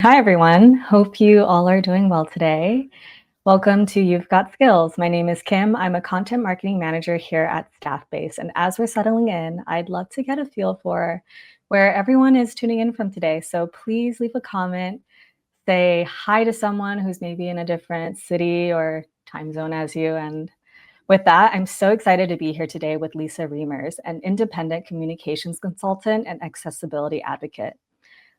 Hi, everyone. Hope you all are doing well today. Welcome to You've Got Skills. My name is Kim. I'm a content marketing manager here at Staffbase. And as we're settling in, I'd love to get a feel for where everyone is tuning in from today. So please leave a comment, say hi to someone who's maybe in a different city or time zone as you. And with that, I'm so excited to be here today with Lisa Riemers, an independent communications consultant and accessibility advocate.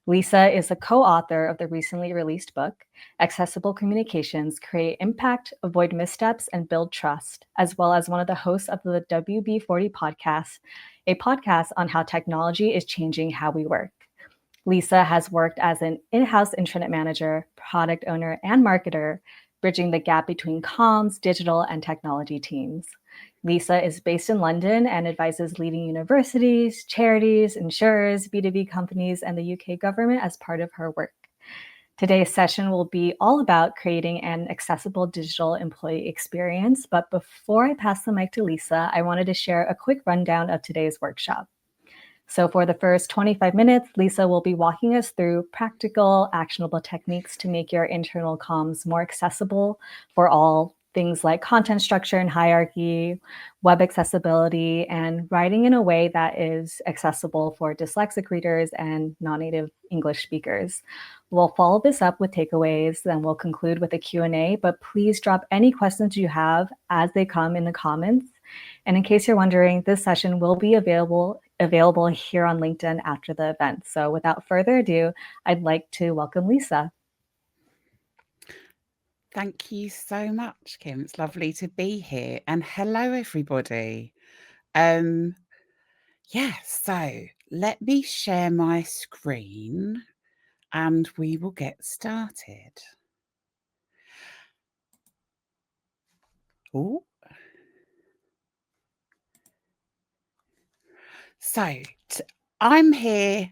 Lisa is a co-author of the recently released book, Accessible Communications, Create Impact, Avoid Missteps, and Build Trust, as well as one of the hosts of the WB40 podcast, a podcast on how technology is changing how we work. Lisa has worked as an in-house intranet manager, product owner, and marketer, bridging the gap between comms, digital, and technology teams. Lisa is based in London and advises leading universities, charities, insurers, B2B companies, and the UK government as part of her work. Today's session will be all about creating an accessible digital employee experience. But before I pass the mic to Lisa, I wanted to share a quick rundown of today's workshop. So for the first 25 minutes, Lisa will be walking us through practical, actionable techniques to make your internal comms more accessible for all, things like content structure and hierarchy, web accessibility, and writing in a way that is accessible for dyslexic readers and non-native English speakers. We'll follow this up with takeaways, then we'll conclude with a Q&A, but please drop any questions you have as they come in the comments. And in case you're wondering, this session will be available here on LinkedIn after the event. So without further ado, I'd like to welcome Lisa. Thank you so much, Kim. It's lovely to be here. And hello, everybody. So let me share my screen and we will get started. Oh. I'm here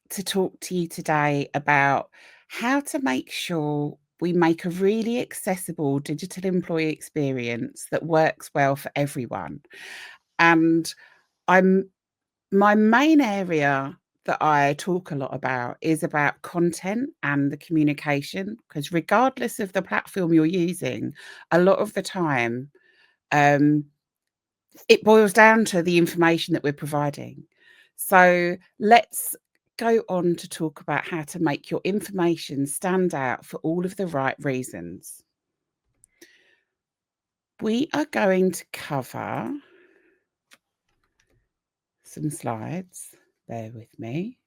to talk to you today about how to make sure we make a really accessible digital employee experience that works well for everyone. And my main area that I talk a lot about is about content and the communication, because regardless of the platform you're using, a lot of the time, it boils down to the information that we're providing. So let's go on to talk about how to make your information stand out for all of the right reasons. We are going to cover some slides. Bear with me.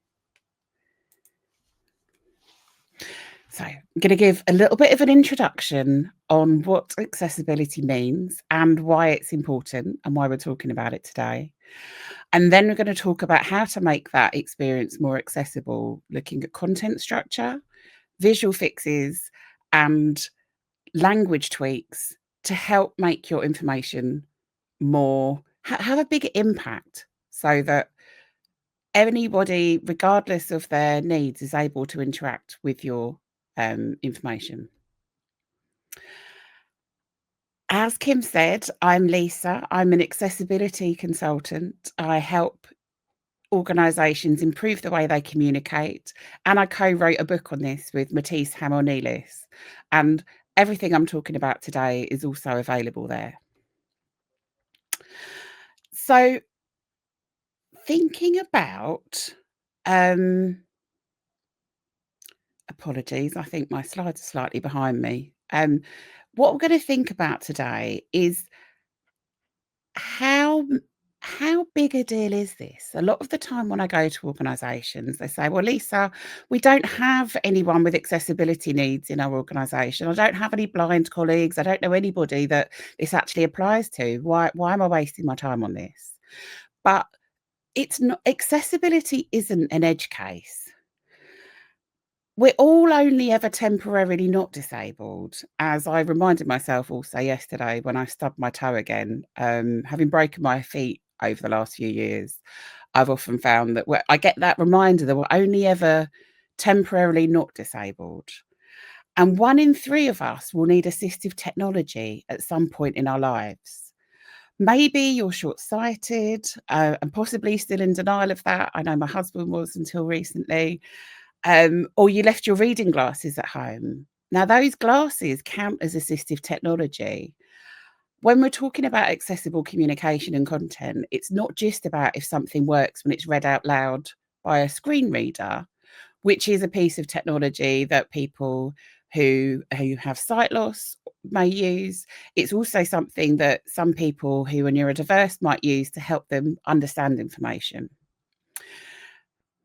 So I'm going to give a little bit of an introduction on what accessibility means and why it's important and why we're talking about it today. And then we're going to talk about how to make that experience more accessible, looking at content structure, visual fixes, and language tweaks to help make your information more, have a bigger impact so that anybody, regardless of their needs, is able to interact with your information. As Kim said, I'm Lisa. I'm an accessibility consultant. I help organisations improve the way they communicate, and I co-wrote a book on this with Matisse Hamel-Neelis, and everything I'm talking about today is also available there. So thinking about apologies, I think my slides are slightly behind me. What we're going to think about today is how big a deal is this? A lot of the time when I go to organisations, they say, well, Lisa, we don't have anyone with accessibility needs in our organisation. I don't have any blind colleagues. I don't know anybody that this actually applies to. Why am I wasting my time on this? But it's not, accessibility isn't an edge case. We're all only ever temporarily not disabled, as I reminded myself also yesterday when I stubbed my toe again. Having broken my feet over the last few years, I've often found that I get that reminder that we're only ever temporarily not disabled. And 1 in 3 of us will need assistive technology at some point in our lives. Maybe you're short-sighted and possibly still in denial of that. I know my husband was until recently. or you left your reading glasses at home. Now, those glasses count as assistive technology. When we're talking about accessible communication and content, it's not just about if something works when it's read out loud by a screen reader, which is a piece of technology that people who have sight loss may use. It's also something that some people who are neurodiverse might use to help them understand information.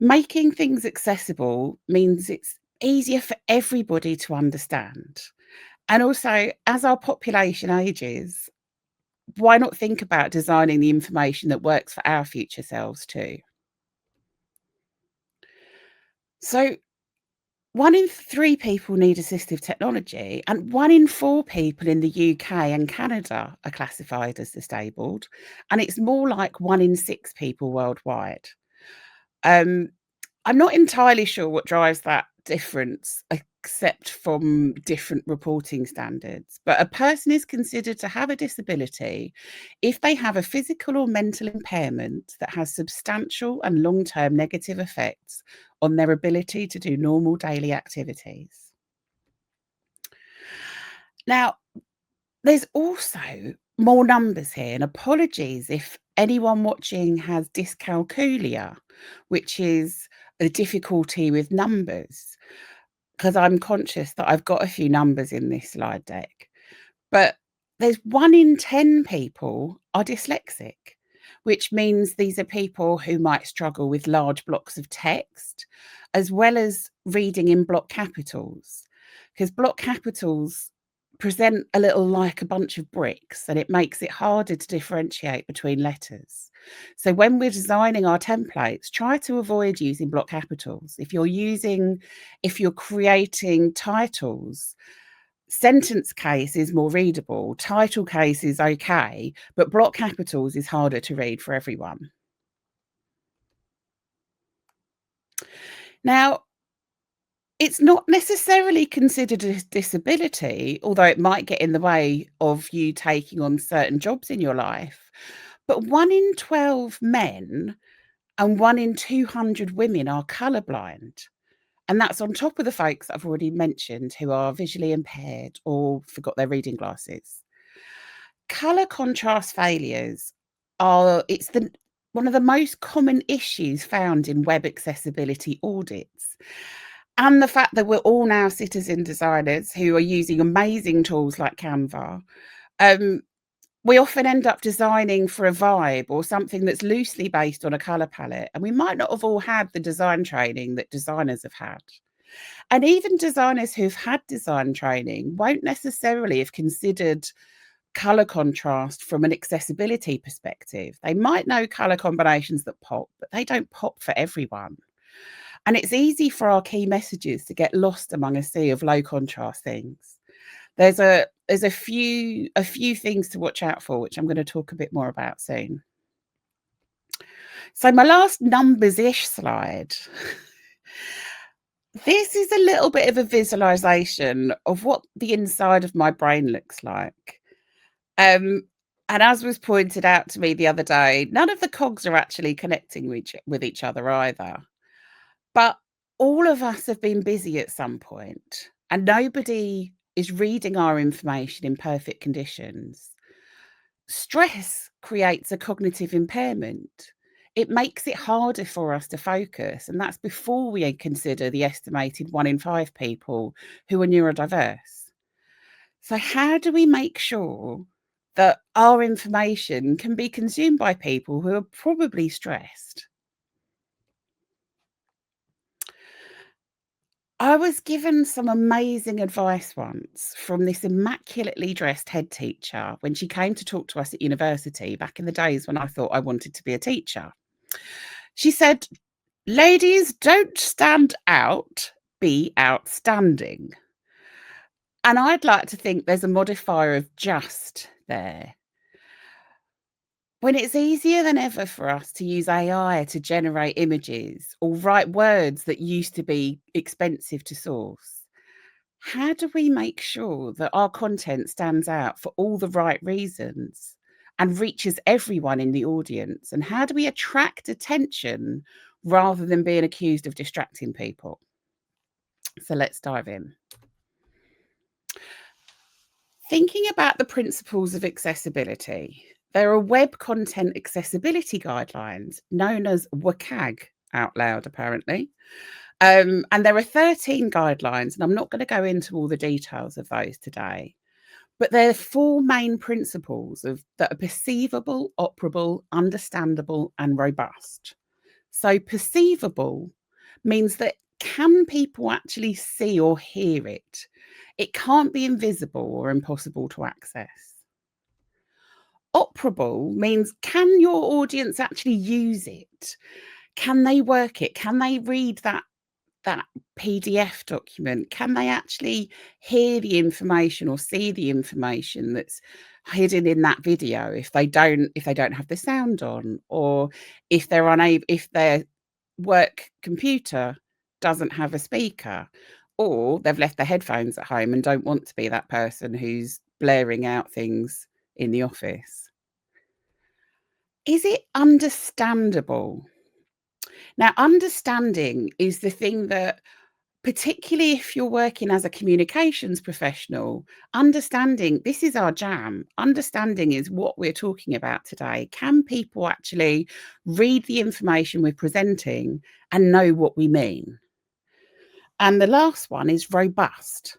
Making things accessible means it's easier for everybody to understand. And also, as our population ages, why not think about designing the information that works for our future selves too? So, 1 in 3 people need assistive technology, and 1 in 4 people in the UK and Canada are classified as disabled, and it's more like 1 in 6 people worldwide. Um, I'm not entirely sure what drives that difference, except from different reporting standards. But a person is considered to have a disability if they have a physical or mental impairment that has substantial and long term negative effects on their ability to do normal daily activities. Now, there's also more numbers here, and apologies if anyone watching has dyscalculia, which is a difficulty with numbers, because I'm conscious that I've got a few numbers in this slide deck. But there's 1 in 10 people are dyslexic, which means these are people who might struggle with large blocks of text, as well as reading in block capitals, because block capitals present a little like a bunch of bricks, and it makes it harder to differentiate between letters. So when we're designing our templates, try to avoid using block capitals. If you're creating titles, sentence case is more readable, title case is okay, but block capitals is harder to read for everyone. Now, it's not necessarily considered a disability, although it might get in the way of you taking on certain jobs in your life. But 1 in 12 men and 1 in 200 women are colourblind. And that's on top of the folks that I've already mentioned who are visually impaired or forgot their reading glasses. Colour contrast failures are it's the one of the most common issues found in web accessibility audits. And the fact that we're all now citizen designers who are using amazing tools like Canva, um, we often end up designing for a vibe or something that's loosely based on a colour palette. And we might not have all had the design training that designers have had. And even designers who've had design training won't necessarily have considered color contrast from an accessibility perspective. They might know color combinations that pop, but they don't pop for everyone. And it's easy for our key messages to get lost among a sea of low contrast things. There's a few things to watch out for, which I'm going to talk a bit more about soon. So my last numbers-ish slide. This is a little bit of a visualization of what the inside of my brain looks like. Um, and as was pointed out to me the other day, none of the cogs are actually connecting with each other either. But all of us have been busy at some point, and nobody is reading our information in perfect conditions. Stress creates a cognitive impairment. It makes it harder for us to focus, and that's before we consider the estimated 1 in 5 people who are neurodiverse. So, how do we make sure that our information can be consumed by people who are probably stressed? I was given some amazing advice once from this immaculately dressed head teacher when she came to talk to us at university back in the days when I thought I wanted to be a teacher. She said, "Ladies, don't stand out, be outstanding." And I'd like to think there's a modifier of just there. When it's easier than ever for us to use AI to generate images or write words that used to be expensive to source, how do we make sure that our content stands out for all the right reasons and reaches everyone in the audience? And how do we attract attention rather than being accused of distracting people? So let's dive in. Thinking about the principles of accessibility, there are web content accessibility guidelines known as WCAG out loud, apparently. And there are 13 guidelines, and I'm not going to go into all the details of those today. But there are four main principles that are perceivable, operable, understandable, and robust. So perceivable means that can people actually see or hear it? It can't be invisible or impossible to access. Operable means can your audience actually use it? Can they work it? Can they read that PDF document? Can they actually hear the information or see the information that's hidden in that video if they don't have the sound on, or if their work computer doesn't have a speaker, or they've left their headphones at home and don't want to be that person who's blaring out things in the office? Is it understandable? Now, understanding is the thing that, particularly if you're working as a communications professional, understanding, this is our jam. Understanding is what we're talking about today. Can people actually read the information we're presenting and know what we mean? And the last one is robust.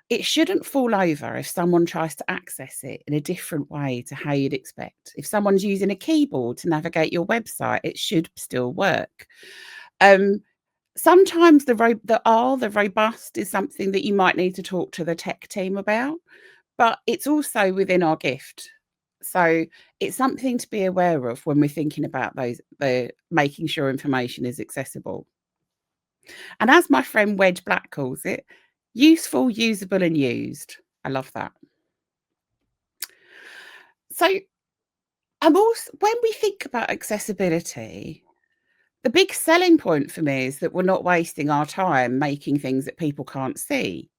It shouldn't fall over if someone tries to access it in a different way to how you'd expect. If someone's using a keyboard to navigate your website, it should still work. Sometimes the robust is something that you might need to talk to the tech team about, but it's also within our gift. So it's something to be aware of when we're thinking about the making sure information is accessible. And as my friend Wedge Black calls it, useful, usable, and used. I love that. So when we think about accessibility, the big selling point for me is that we're not wasting our time making things that people can't see.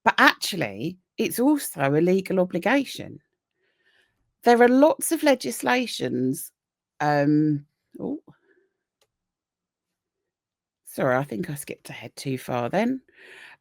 But actually, it's also a legal obligation. There are lots of legislations. Oh, sorry, I think I skipped ahead too far then.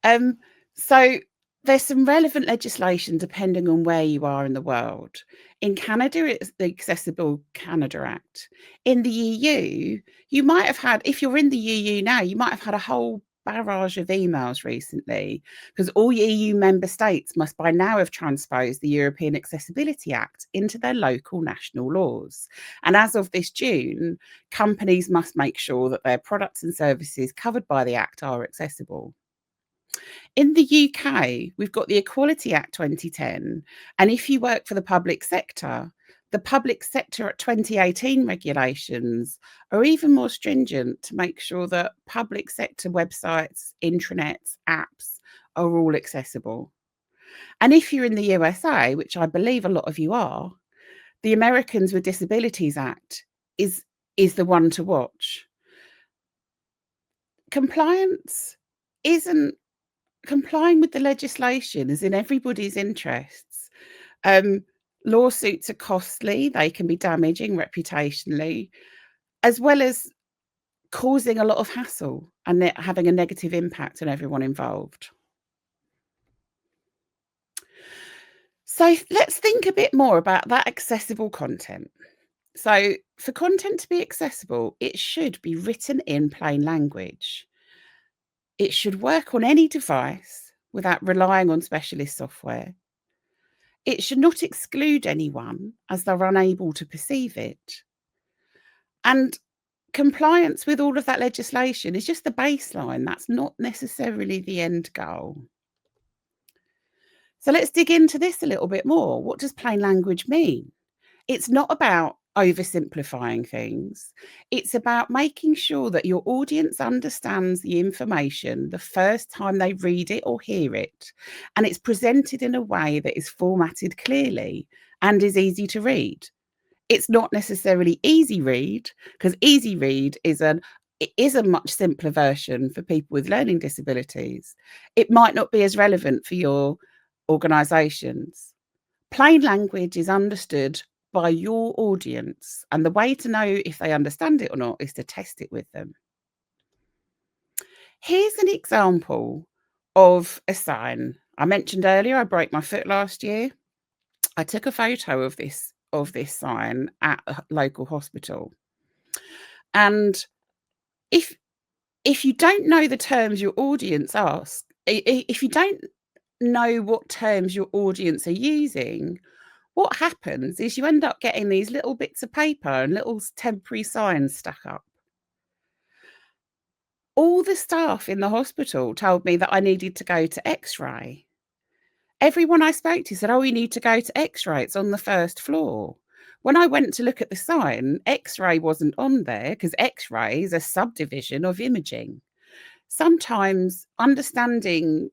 Um, so there's some relevant legislation depending on where you are in the world. In Canada, it's the Accessible Canada Act. In the EU, you might have had, if you're in the EU now, you might have had a whole barrage of emails recently, because all EU member states must by now have transposed the European Accessibility Act into their local national laws. And as of this June, companies must make sure that their products and services covered by the Act are accessible. In the UK, we've got the Equality Act 2010, and if you work for the public sector at 2018 regulations are even more stringent to make sure that public sector websites, intranets, apps are all accessible. And if you're in the USA, which I believe a lot of you are, the Americans with Disabilities Act is the one to watch. Complying with the legislation is in everybody's interests. Lawsuits are costly, they can be damaging reputationally, as well as causing a lot of hassle and having a negative impact on everyone involved. So let's think a bit more about that accessible content. So for content to be accessible, it should be written in plain language. It should work on any device without relying on specialist software. It should not exclude anyone as they're unable to perceive it. And compliance with all of that legislation is just the baseline. That's not necessarily the end goal. So let's dig into this a little bit more. What does plain language mean? It's not about oversimplifying things. It's about making sure that your audience understands the information the first time they read it or hear it, and it's presented in a way that is formatted clearly and is easy to read. It's not necessarily easy read, because easy read is a much simpler version for people with learning disabilities. It might not be as relevant for your organisations. Plain language is understood by your audience, and the way to know if they understand it or not is to test it with them. Here's an example of a sign. I mentioned earlier I broke my foot last year. I took a photo of this sign at a local hospital. And if you don't know the terms your audience ask, if you don't know what terms your audience are using, what happens is you end up getting these little bits of paper and little temporary signs stuck up. All the staff in the hospital told me that I needed to go to X-ray. Everyone I spoke to said, "Oh, you need to go to X-ray. It's on the first floor." When I went to look at the sign, X-ray wasn't on there because X-ray is a subdivision of imaging. Sometimes understanding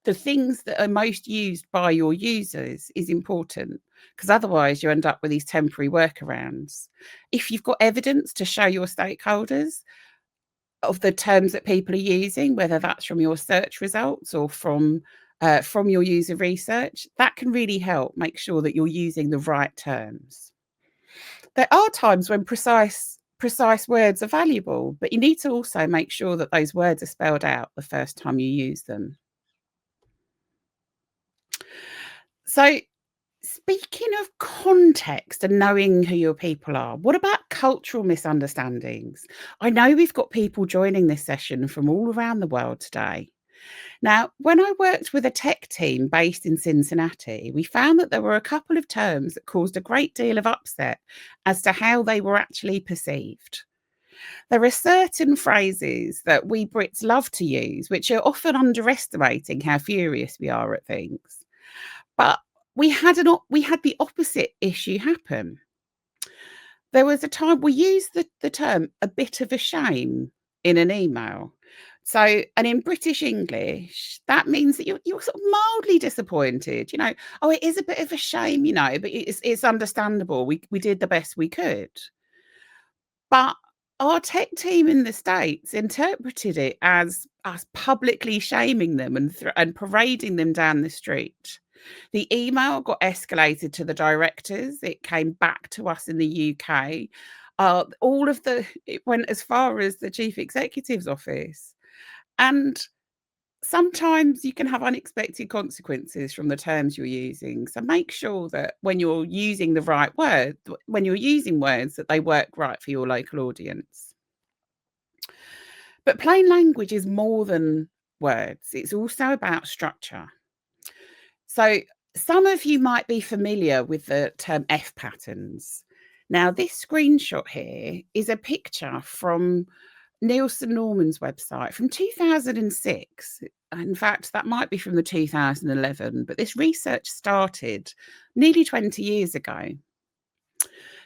the things that are most used by your users is important, because otherwise you end up with these temporary workarounds. If you've got evidence to show your stakeholders of the terms that people are using, whether that's from your search results or from your user research, that can really help make sure that you're using the right terms. There are times when precise words are valuable, but you need to also make sure that those words are spelled out the first time you use them. So, speaking of context and knowing who your people are, what about cultural misunderstandings? I know we've got people joining this session from all around the world today. Now, when I worked with a tech team based in Cincinnati, we found that there were a couple of terms that caused a great deal of upset as to how they were actually perceived. There are certain phrases that we Brits love to use, which are often underestimating how furious we are at things. But we had the opposite issue happen. There was a time we used the term "a bit of a shame" in an email. So, and in British English, that means that you're sort of mildly disappointed. "Oh, it is a bit of a shame, but it's understandable. We did the best we could." But our tech team in the States interpreted it as us publicly shaming them and parading them down the street. The email got escalated to the directors. It came back to us in the UK. It went as far as the chief executive's office. And sometimes you can have unexpected consequences from the terms you're using. So make sure that when you're using the right word, when you're using words, that they work right for your local audience. But plain language is more than words. It's also about structure. So some of you might be familiar with the term F patterns. Now, this screenshot here is a picture from Nielsen Norman's website from 2006. In fact, that might be from the 2011, but this research started nearly 20 years ago.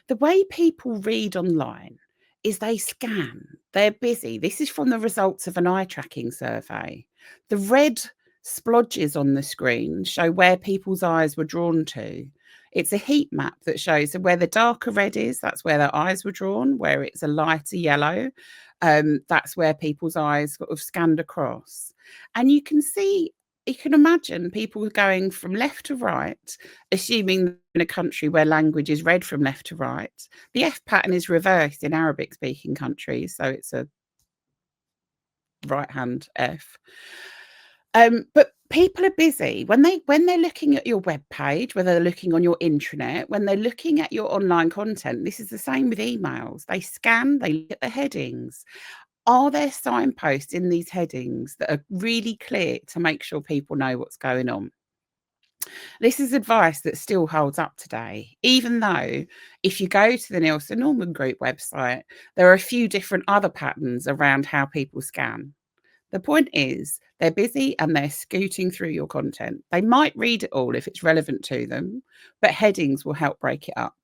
The way people read online is they scan, they're busy. This is from the results of an eye tracking survey. The red splodges on the screen show where people's eyes were drawn to. It's a heat map that shows where the darker red is, that's where their eyes were drawn, where it's a lighter yellow, that's where people's eyes sort of scanned across. And you can imagine people going from left to right, assuming in a country where language is read from left to right. The F pattern is reversed in Arabic speaking countries, so it's a right hand F. But people are busy when they're looking at your web page, whether they're looking on your intranet, when they're looking at your online content. This is the same with emails. They scan, they look at the headings. Are there signposts in these headings that are really clear to make sure people know what's going on? This is advice that still holds up today, even though if you go to the Nielsen Norman Group website, there are a few different other patterns around how people scan. The point is, they're busy and they're scooting through your content. They might read it all if it's relevant to them, but headings will help break it up.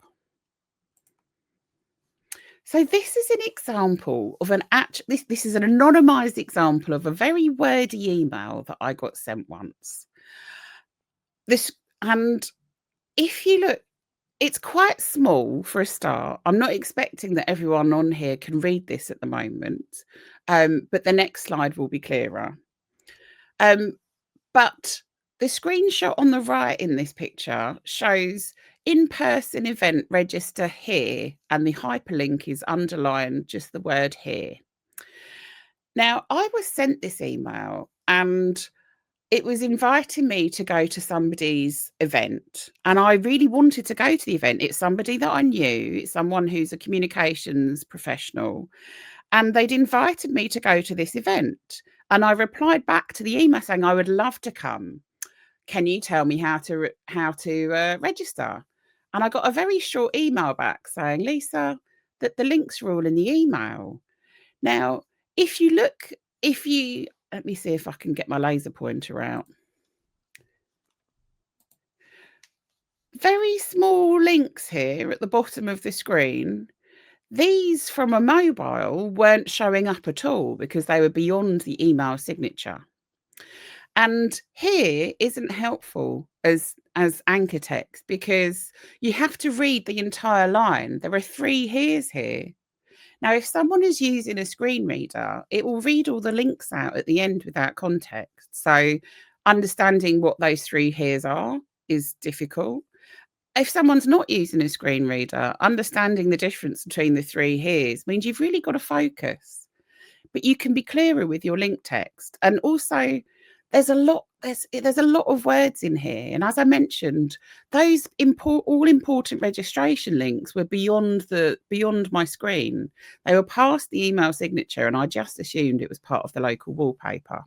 So this is an example of this is an anonymized example of a very wordy email that I got sent once. And if you look, it's quite small for a start. I'm not expecting that everyone on here can read this at the moment, but the next slide will be clearer. But the screenshot on the right in this picture shows in-person event register here, and the hyperlink is underlined just the word here. Now, I was sent this email and it was inviting me to go to somebody's event, and I really wanted to go to the event. It's somebody that I knew, it's someone who's a communications professional, and they'd invited me to go to this event. And I replied back to the email saying, I would love to come. Can you tell me how to register? And I got a very short email back saying, Lisa, that the links are all in the email. Now, if you look, let me see if I can get my laser pointer out. Very small links here at the bottom of the screen. These from a mobile weren't showing up at all because they were beyond the email signature. And here isn't helpful as anchor text because you have to read the entire line. There are 3 heres here. Now, if someone is using a screen reader, it will read all the links out at the end without context. So understanding what those 3 heres are is difficult. If someone's not using a screen reader, understanding the difference between the 3 heres means you've really got to focus. But you can be clearer with your link text. And also, there's a lot of words in here. And as I mentioned, those all important registration links were beyond my screen. They were past the email signature, and I just assumed it was part of the local wallpaper.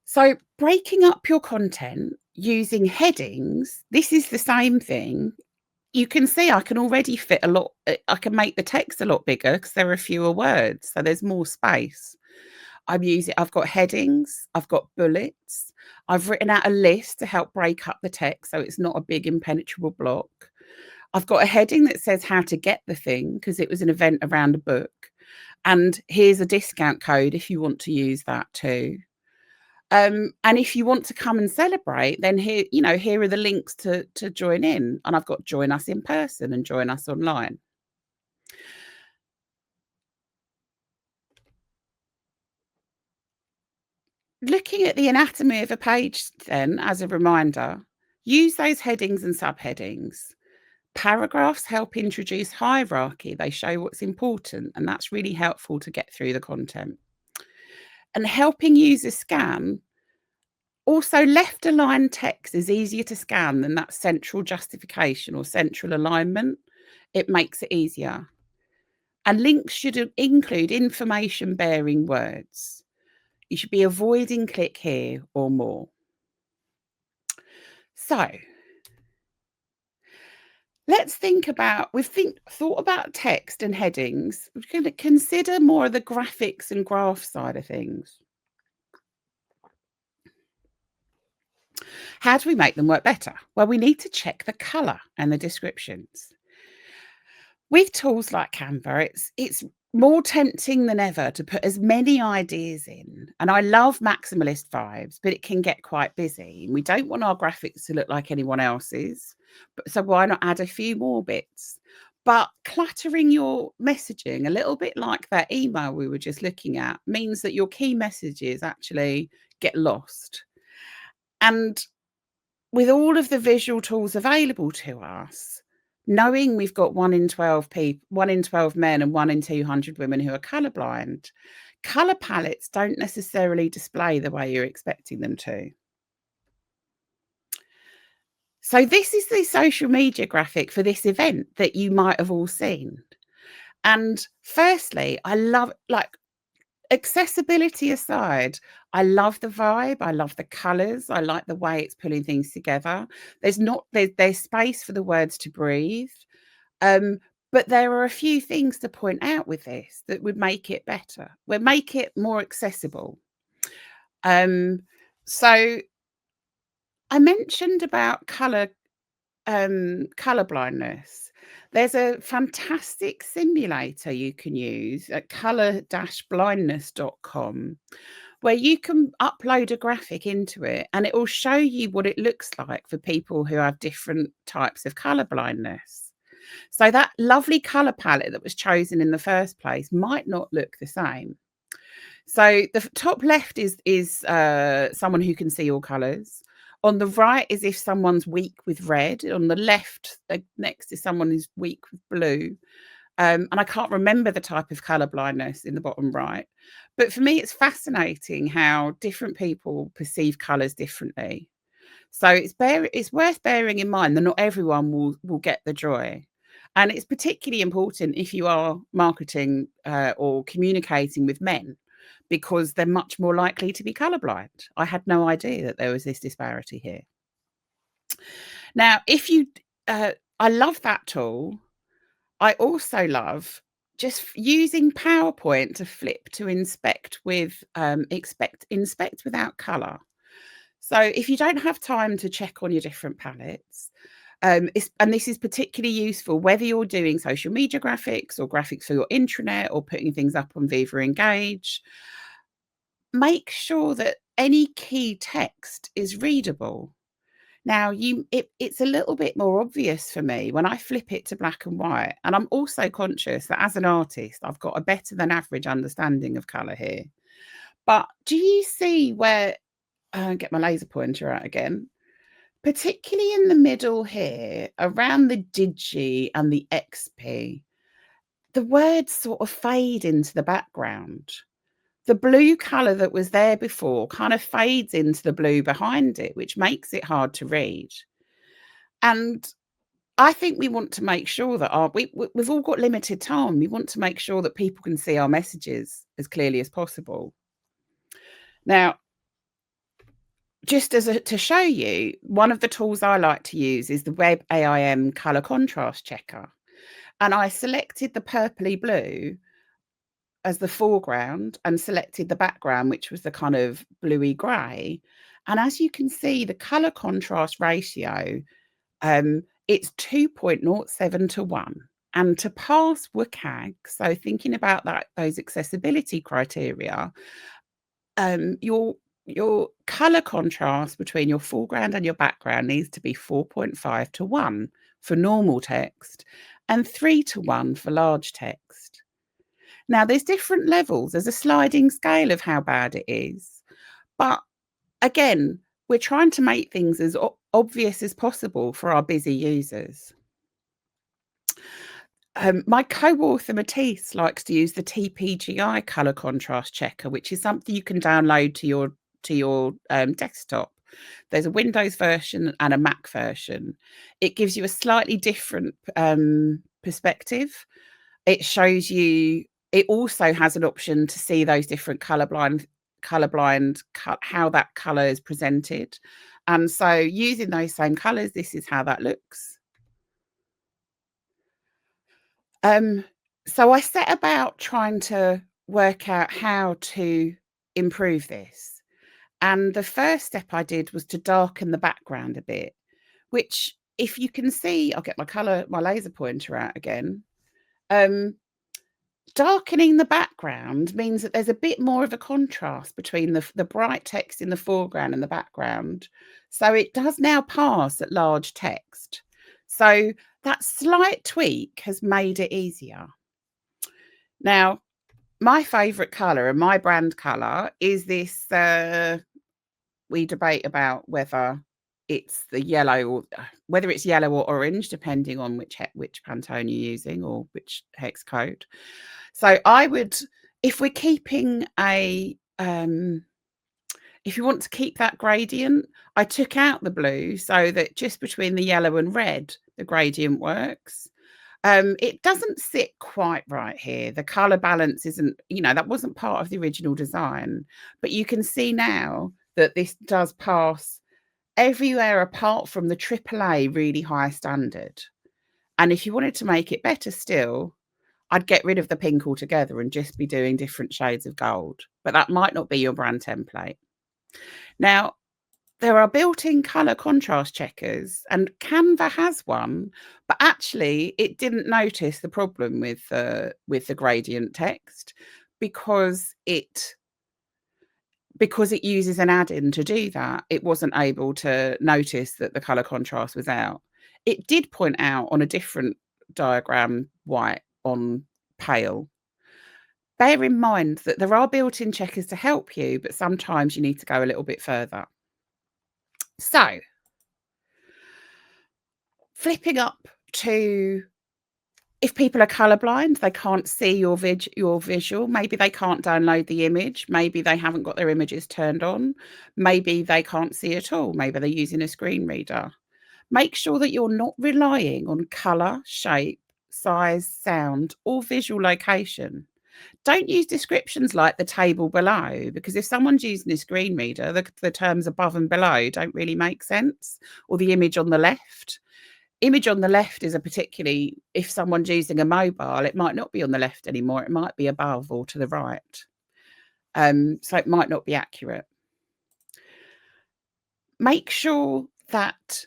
So breaking up your content using headings, this is the same thing. You can see I can already fit a lot. I can make the text a lot bigger because there are fewer words, so there's more space. I've got headings, I've got bullets, I've written out a list to help break up the text so it's not a big impenetrable block. I've got a heading that says how to get the thing because it was an event around a book. And here's a discount code if you want to use that too. And if you want to come and celebrate, then here are the links to join in. And I've got join us in person and join us online. Looking at the anatomy of a page then, as a reminder, use those headings and subheadings. Paragraphs help introduce hierarchy. They show what's important, and that's really helpful to get through the content. And helping users scan. Also, left aligned text is easier to scan than that central justification or central alignment. It makes it easier. And links should include information bearing words. You should be avoiding click here or more. So let's think about, thought about text and headings. We're going to consider more of the graphics and graph side of things. How do we make them work better? Well, we need to check the color and the descriptions. With tools like Canva, it's more tempting than ever to put as many ideas in. And I love maximalist vibes, but it can get quite busy. We don't want our graphics to look like anyone else's. So why not add a few more bits? But cluttering your messaging, a little bit like that email we were just looking at, means that your key messages actually get lost. And with all of the visual tools available to us, knowing we've got 1 in 12 men and 1 in 200 women who are colorblind, color palettes don't necessarily display the way you're expecting them to. So this is the social media graphic for this event that you might have all seen. And firstly, I love, accessibility aside, I love the vibe. I love the colors. I like the way it's pulling things together. There's space for the words to breathe. But there are a few things to point out with this that would make it better, would make it more accessible. So I mentioned about color blindness. There's a fantastic simulator you can use at color-blindness.com where you can upload a graphic into it and it will show you what it looks like for people who have different types of color blindness. So that lovely color palette that was chosen in the first place might not look the same. So the top left is someone who can see all colors. On the right is if someone's weak with red. On the left, next is someone who's weak with blue. And I can't remember the type of color blindness in the bottom right. But for me, it's fascinating how different people perceive colours differently. So it's worth bearing in mind that not everyone will get the joy. And it's particularly important if you are marketing or communicating with men, because they're much more likely to be colourblind. I had no idea that there was this disparity here. Now, I love that tool. I also love just using PowerPoint to flip to inspect without colour. So if you don't have time to check on your different palettes, and this is particularly useful whether you're doing social media graphics or graphics for your intranet or putting things up on Viva Engage, make sure that any key text is readable. Now, it's a little bit more obvious for me when I flip it to black and white, and I'm also conscious that as an artist, I've got a better than average understanding of colour here. But do you see where, get my laser pointer out again, particularly in the middle here, around the digi and the XP, the words sort of fade into the background. The blue colour that was there before kind of fades into the blue behind it, which makes it hard to read. And I think we want to make sure that we've all got limited time. We want to make sure that people can see our messages as clearly as possible. Now, just to show you, one of the tools I like to use is the Web AIM color contrast checker. And I selected the purpley blue as the foreground and selected the background, which was the kind of bluey grey. And as you can see, the color contrast ratio, it's 2.07 to 1. And to pass WCAG, so thinking about those accessibility criteria, your color contrast between your foreground and your background needs to be 4.5 to 1 for normal text and 3 to 1 for large text. Now, there's different levels. There's a sliding scale of how bad it is. But again, we're trying to make things as obvious as possible for our busy users. My co-author Matisse likes to use the TPGI color contrast checker, which is something you can download to your desktop. There's a Windows version and a Mac version. It gives you a slightly different perspective. It shows you. It also has an option to see those different colorblind how that color is presented. And so using those same colors, this is how that looks. So I set about trying to work out how to improve this. And the first step I did was to darken the background a bit, which if you can see, I'll get my laser pointer out again. Darkening the background means that there's a bit more of a contrast between the bright text in the foreground and the background. So it does now pass at large text. So that slight tweak has made it easier. Now, my favourite colour and my brand colour is this, we debate about whether it's the yellow or whether it's yellow or orange, depending on which Pantone you're using or which hex code. So I would, if we're keeping if you want to keep that gradient, I took out the blue so that just between the yellow and red, the gradient works. It doesn't sit quite right here. The color balance isn't, that wasn't part of the original design, but you can see now that this does pass everywhere apart from the AAA really high standard. And if you wanted to make it better still, I'd get rid of the pink altogether and just be doing different shades of gold, but that might not be your brand template. Now, there are built-in color contrast checkers, and Canva has one, but actually it didn't notice the problem with the gradient text because it uses an add-in to do that. It wasn't able to notice that the color contrast was out. It did point out on a different diagram white on pale. Bear in mind that there are built-in checkers to help you, but sometimes you need to go a little bit further. So, flipping up to If people are colorblind, they can't see your visual. Maybe they can't download the image. Maybe they haven't got their images turned on. Maybe they can't see at all. Maybe they're using a screen reader. Make sure that you're not relying on color, shape, size, sound, or visual location. Don't use descriptions like the table below, because if someone's using a screen reader, the terms above and below don't really make sense, or the image on the left. Image on the left is a particularly, if someone's using a mobile, it might not be on the left anymore. It might be above or to the right. So it might not be accurate. Make sure that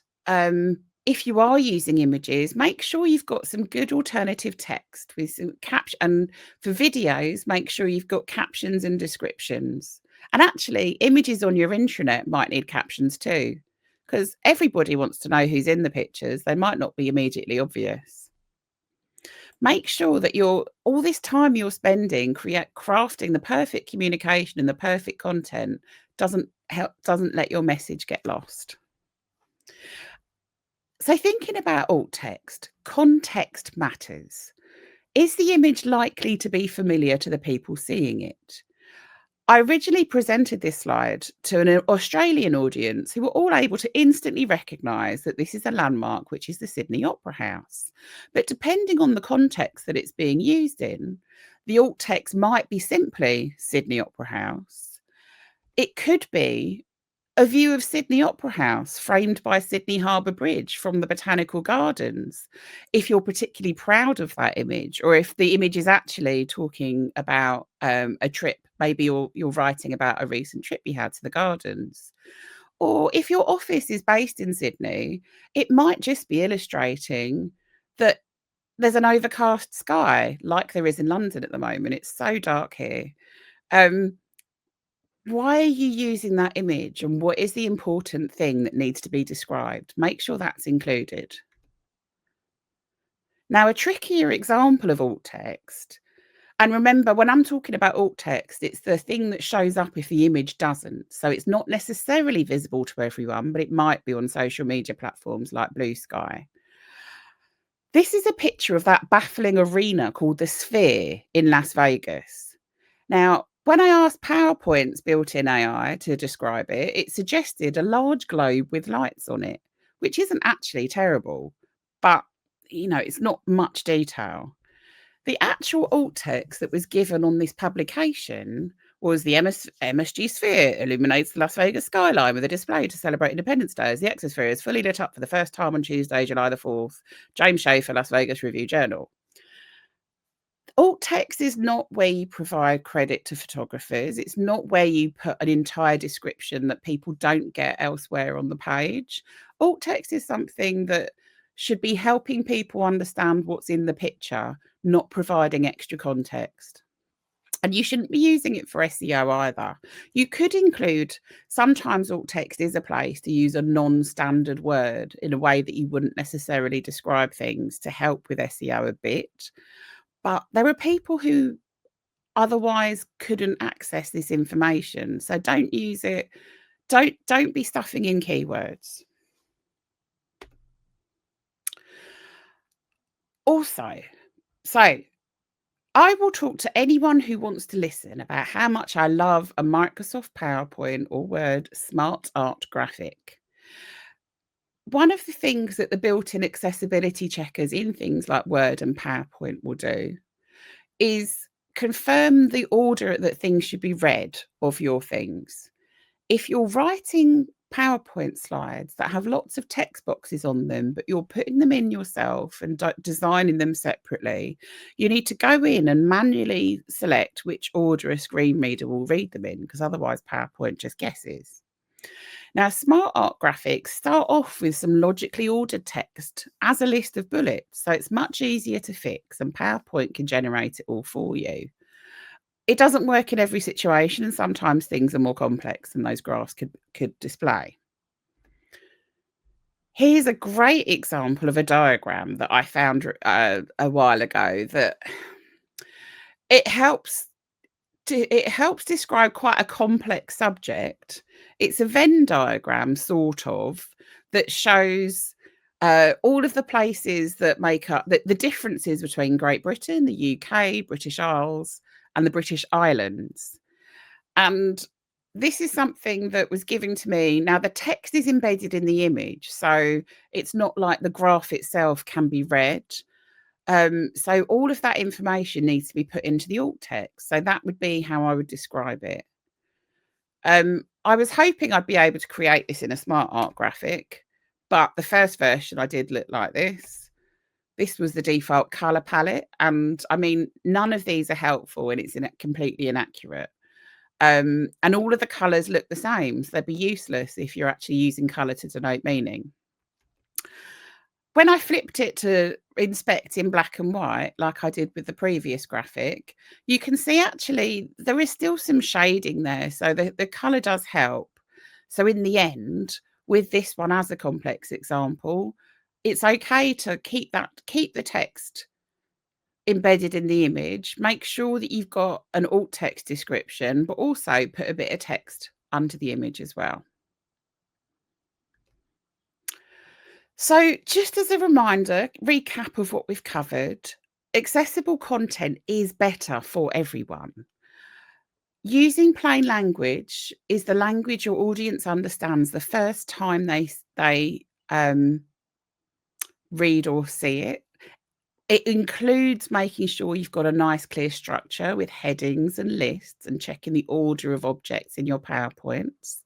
if you are using images, make sure you've got some good alternative text with some and for videos, make sure you've got captions and descriptions. And actually, images on your intranet might need captions too, because everybody wants to know who's in the pictures. They might not be immediately obvious. Make sure that all this time you're spending crafting the perfect communication and the perfect content doesn't let your message get lost. So thinking about alt text, context matters. Is the image likely to be familiar to the people seeing it? I originally presented this slide to an Australian audience who were all able to instantly recognise that this is a landmark, which is the Sydney Opera House. But depending on the context that it's being used in, the alt text might be simply Sydney Opera House. It could be a view of Sydney Opera House framed by Sydney Harbour Bridge from the Botanical Gardens, if you're particularly proud of that image, or if the image is actually talking about a trip, maybe you're writing about a recent trip you had to the gardens. Or if your office is based in Sydney, it might just be illustrating that there's an overcast sky like there is in London at the moment. It's so dark here. Why are you using that image, and what is the important thing that needs to be described? Make sure that's included. Now, a trickier example of alt text, and remember, when I'm talking about alt text, it's the thing that shows up if the image doesn't. So it's not necessarily visible to everyone, but it might be on social media platforms like Blue Sky. This is a picture of that baffling arena called the Sphere in Las Vegas. Now, when I asked PowerPoint's built-in AI to describe it, it suggested a large globe with lights on it, which isn't actually terrible, but it's not much detail. The actual alt text that was given on this publication was the MSG Sphere illuminates the Las Vegas skyline with a display to celebrate Independence Day as the Exosphere is fully lit up for the first time on Tuesday, July the 4th. James Schaefer, Las Vegas Review-Journal. Alt text is not where you provide credit to photographers. It's not where you put an entire description that people don't get elsewhere on the page. Alt text is something that should be helping people understand what's in the picture, not providing extra context. And you shouldn't be using it for SEO either. You could include, sometimes alt text is a place to use a non-standard word in a way that you wouldn't necessarily describe things to help with SEO a bit. But there are people who otherwise couldn't access this information. So don't use it. Don't be stuffing in keywords. Also, so I will talk to anyone who wants to listen about how much I love a Microsoft PowerPoint or Word smart art graphic. One of the things that the built-in accessibility checkers in things like Word and PowerPoint will do is confirm the order that things should be read of your things. If you're writing PowerPoint slides that have lots of text boxes on them, but you're putting them in yourself and designing them separately, you need to go in and manually select which order a screen reader will read them in, because otherwise PowerPoint just guesses. Now, smart art graphics start off with some logically ordered text as a list of bullets, so it's much easier to fix, and PowerPoint can generate it all for you. It doesn't work in every situation, and sometimes things are more complex than those graphs could display. Here's a great example of a diagram that I found a while ago that it helps describe quite a complex subject. It's a Venn diagram, sort of, that shows All of the places that make up the differences between Great Britain, the UK, British Isles, and the British Islands. And this is something that was given to me. Now, the text is embedded in the image, so it's not like the graph itself can be read. So all of that information needs to be put into the alt text. So that would be how I would describe it. I was hoping I'd be able to create this in a smart art graphic, but the first version I did look like this. This was the default color palette. And I mean, none of these are helpful and it's completely inaccurate. And all of the colors look the same. So they'd be useless if you're actually using color to denote meaning. When I flipped it to inspect in black and white, like I did with the previous graphic, you can see actually there is still some shading there. So the color does help. So in the end, with this one as a complex example, it's okay to keep the text embedded in the image, make sure that you've got an alt text description, but also put a bit of text under the image as well. So just as a reminder, recap of what we've covered, accessible content is better for everyone. Using plain language is the language your audience understands the first time they read or see it. It includes making sure you've got a nice, clear structure with headings and lists and checking the order of objects in your PowerPoints.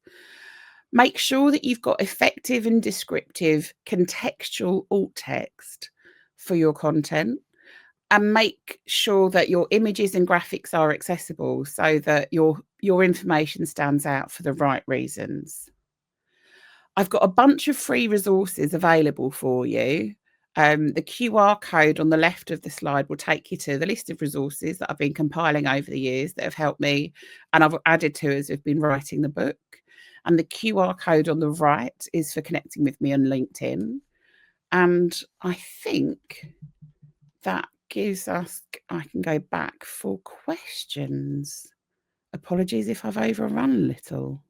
Make sure that you've got effective and descriptive contextual alt text for your content, and make sure that your images and graphics are accessible so that your information stands out for the right reasons. I've got a bunch of free resources available for you. The QR code on the left of the slide will take you to the list of resources that I've been compiling over the years that have helped me and I've added to as I've been writing the book. And the QR code on the right is for connecting with me on LinkedIn. And I think that gives us, I can go back for questions. Apologies if I've overrun a little.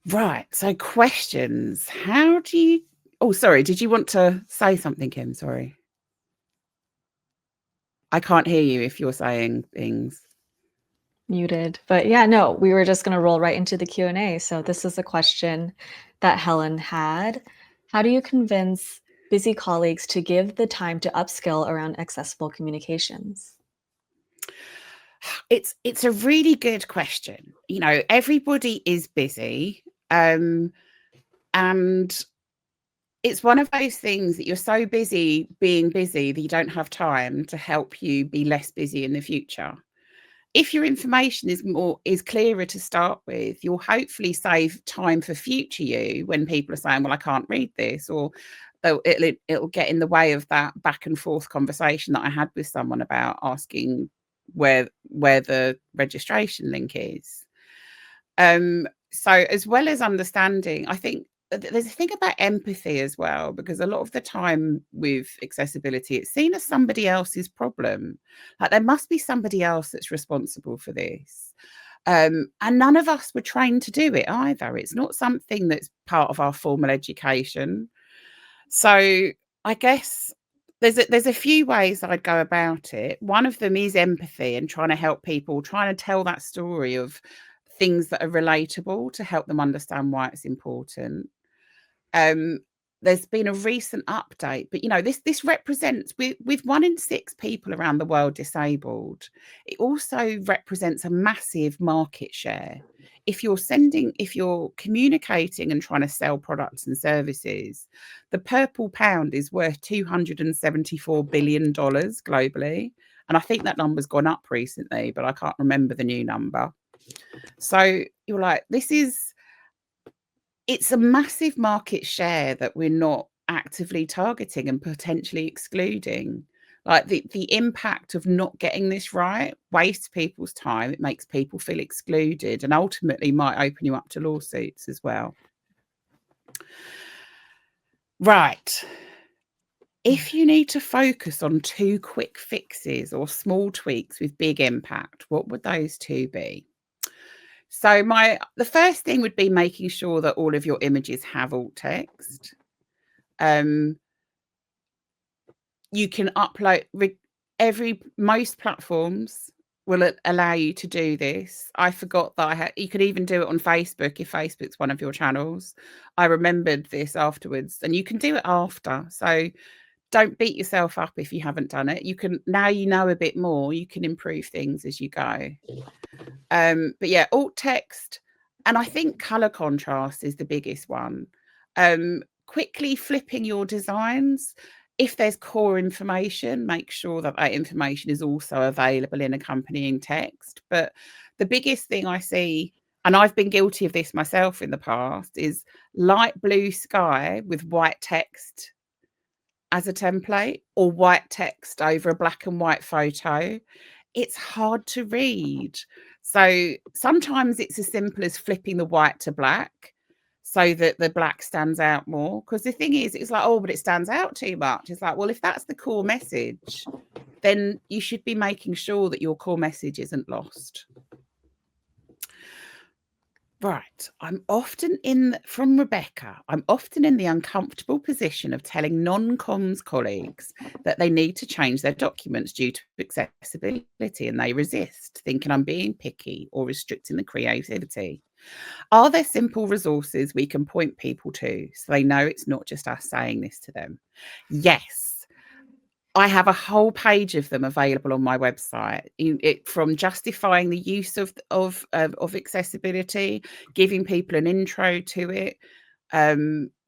Right, so questions. How do you... Oh, sorry, did you want to say something, Kim? Sorry. I can't hear you if you're saying things. Muted. But yeah, no, we were just going to roll right into the Q&A. So this is a question that Helen had. How do you convince busy colleagues to give the time to upskill around accessible communications? It's a really good question. You know, everybody is busy. And it's one of those things that you're so busy being busy that you don't have time to help you be less busy in the future. If your information is clearer to start with, you'll hopefully save time for future you when people are saying, well, I can't read this, or it'll get in the way of that back and forth conversation that I had with someone about asking where the registration link is. So as well as understanding, I think there's a thing about empathy as well, because a lot of the time with accessibility, it's seen as somebody else's problem. Like there must be somebody else that's responsible for this. And none of us were trained to do it either. It's not something that's part of our formal education. So I guess there's a few ways I'd go about it. One of them is empathy and trying to help people, trying to tell that story of things that are relatable to help them understand why it's important. There's been a recent update, but you know, this represents with 1 in 6 people around the world disabled, it also represents a massive market share. If you're communicating and trying to sell products and services, the purple pound is worth $274 billion globally. And I think that number's gone up recently, but I can't remember the new number. So you're like, it's a massive market share that we're not actively targeting and potentially excluding. Like the impact of not getting this right wastes people's time. It makes people feel excluded and ultimately might open you up to lawsuits as well. Right. If you need to focus on 2 quick fixes or small tweaks with big impact, what would those 2 be? So the first thing would be making sure that all of your images have alt text. You can upload most platforms will allow you to do this. I forgot that you could even do it on Facebook if Facebook's one of your channels. I remembered this afterwards, and you can do it after. So don't beat yourself up if you haven't done it. You can, now you know a bit more, you can improve things as you go. But yeah, alt text, and I think color contrast is the biggest one. Quickly flipping your designs. If there's core information, make sure that that information is also available in accompanying text. But the biggest thing I see, and I've been guilty of this myself in the past, is light blue sky with white text as a template, or white text over a black and white photo. It's hard to read. So sometimes it's as simple as flipping the white to black so that the black stands out more. Because the thing is, it's like, oh, but it stands out too much. It's like, well, if that's the core message, then you should be making sure that your core message isn't lost. Right. From Rebecca, I'm often in the uncomfortable position of telling non-comms colleagues that they need to change their documents due to accessibility, and they resist, thinking I'm being picky or restricting the creativity. Are there simple resources we can point people to so they know it's not just us saying this to them? Yes. I have a whole page of them available on my website. From justifying the use of accessibility, giving people an intro to it,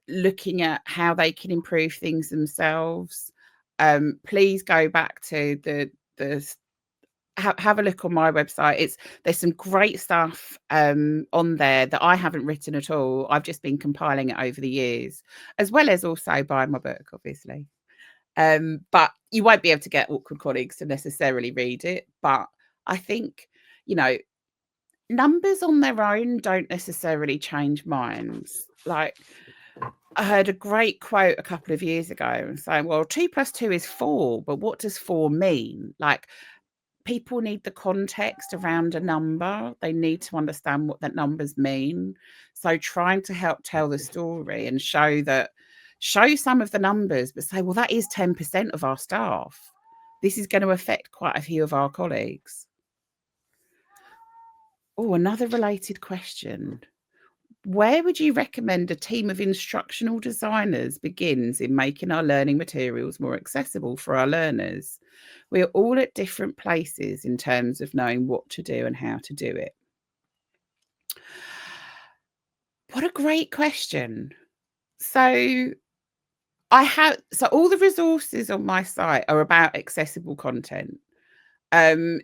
looking at how they can improve things themselves. Please go back to have a look on my website. There's some great stuff on there that I haven't written at all. I've just been compiling it over the years, as well as also buying my book, obviously. But you won't be able to get awkward colleagues to necessarily read it. But I think, numbers on their own don't necessarily change minds. Like, I heard a great quote a couple of years ago saying, well, 2 + 2 is 4, but what does 4 mean? Like, people need the context around a number. They need to understand what that numbers mean. So trying to help tell the story and show some of the numbers, but say, well, that is 10% of our staff. This is going to affect quite a few of our colleagues. Oh, another related question. Where would you recommend a team of instructional designers begins in making our learning materials more accessible for our learners? We are all at different places in terms of knowing what to do and how to do it. What a great question. So all the resources on my site are about accessible content,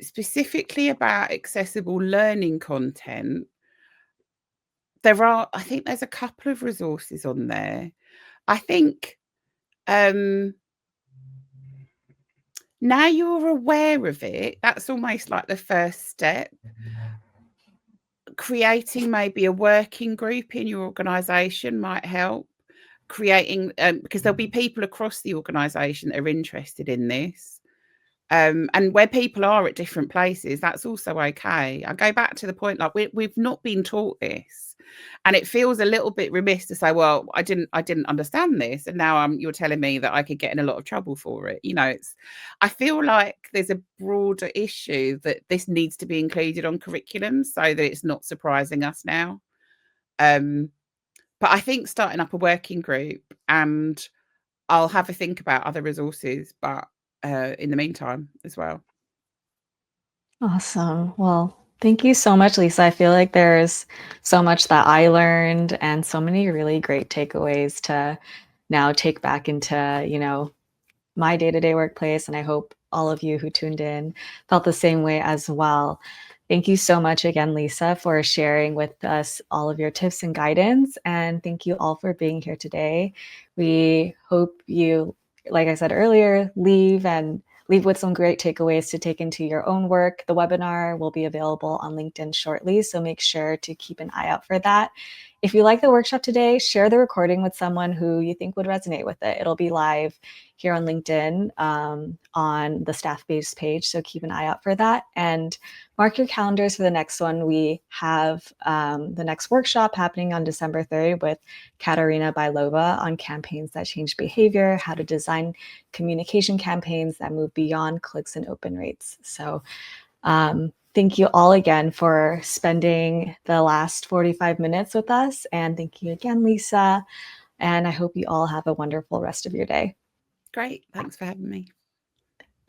specifically about accessible learning content. I think there's a couple of resources on there. I think now you're aware of it, that's almost like the first step. Creating maybe a working group in your organisation might help. Creating, because there'll be people across the organisation that are interested in this. And where people are at different places, that's also okay. I go back to the point, like we've not been taught this, and it feels a little bit remiss to say, well, I didn't understand this, and now you're telling me that I could get in a lot of trouble for it. I feel like there's a broader issue that this needs to be included on curriculum so that it's not surprising us now. But I think starting up a working group, and I'll have a think about other resources, but in the meantime as well. Awesome. Well, thank you so much, Lisa. I feel like there's so much that I learned and so many really great takeaways to now take back into, my day-to-day workplace. And I hope all of you who tuned in felt the same way as well. Thank you so much again, Lisa, for sharing with us all of your tips and guidance. And thank you all for being here today. We hope you, like I said earlier, leave with some great takeaways to take into your own work. The webinar will be available on LinkedIn shortly, so make sure to keep an eye out for that. If you like the workshop today, share the recording with someone who you think would resonate with it. It'll be live here on LinkedIn on the Staffbase page, so keep an eye out for that. And mark your calendars for the next one. We have the next workshop happening on December 3rd with Katarina Bailova on campaigns that change behavior, how to design communication campaigns that move beyond clicks and open rates. So thank you all again for spending the last 45 minutes with us. And thank you again, Lisa. And I hope you all have a wonderful rest of your day. Great. Thanks for having me.